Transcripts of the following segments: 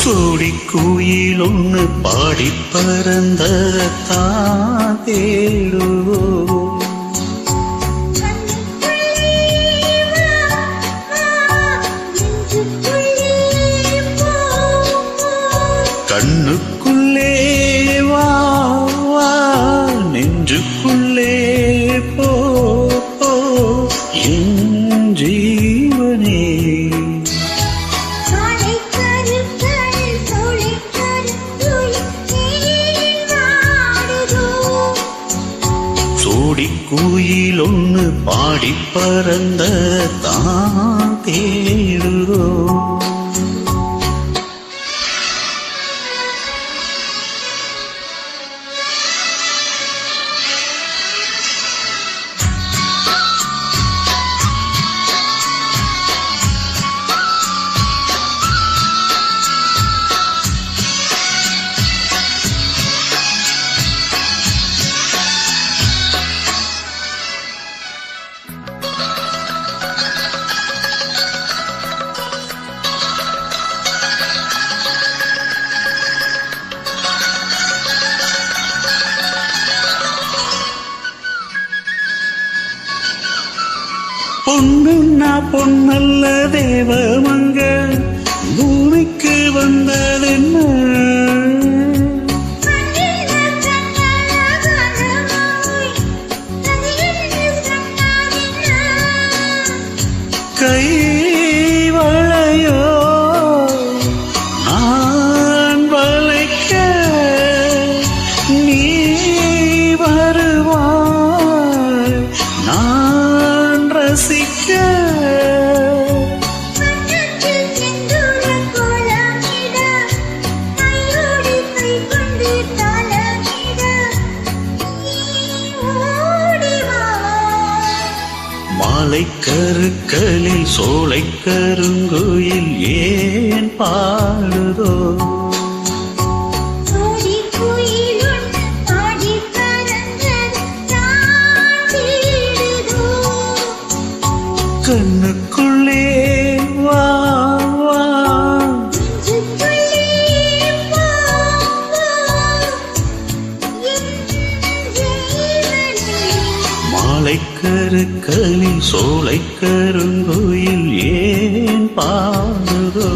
சோடி குயில் ஒன்று பாடி பறந்த தான் தேடுவோம். கண்ணுக்குள்ளே வா வா நெஞ்சுக்குள்ளே போ என் ஜீவனே. சோடி குயில் ஒன்று பாடி பறந்த தான் தேடுதோ. பொண்ணுன்னா பொன்னல்ல தேவமங்க பூமிக்கு வந்ததென்ன? கை வளையோ நான் வளைக்க நீ வருவாய் நான் ரசிக்க. மாலை கருக்களில் சோலை கருங்குயில் ஏன் பாடுதோ? கண்ணுக்குள்ளே வா வா மாலை கருக்களில் சோலை கருங்குயில் ஏன் பாடுதோ?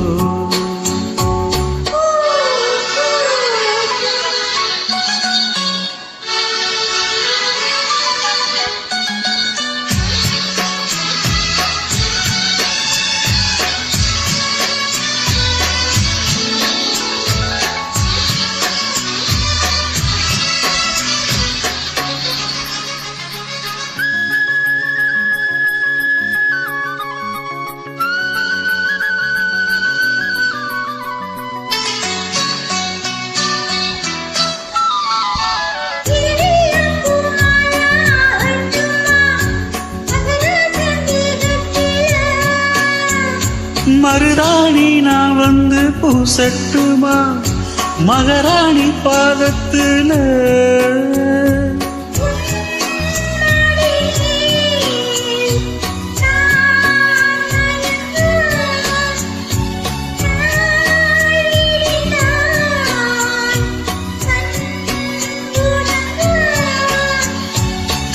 மருதாணி நான் வந்து பூசட்டுமா மகாராணி பாதத்துல?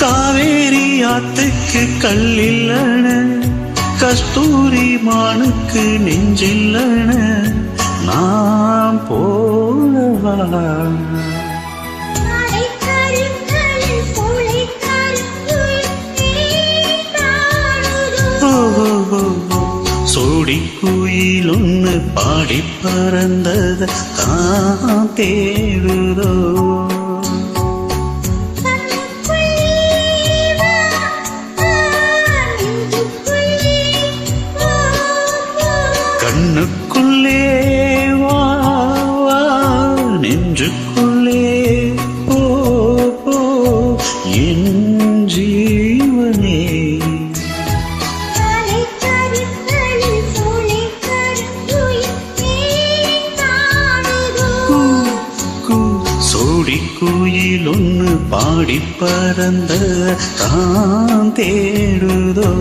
காவேரி ஆத்துக்கு கல்லில்லன கஸ்தூரி மானுக்கு நெஞ்சில்லன நாம் போலவா? சோடி குயில் ஒன்று பாடி பறந்தத தான் தேடுதோ? கண்ணுக்குள்ளே வா வா நெஞ்சுக்குள்ளே போ போ என் ஜீவனே. சோடி குயில் ஒன்று பாடி பறந்த தான் தேடுதோ?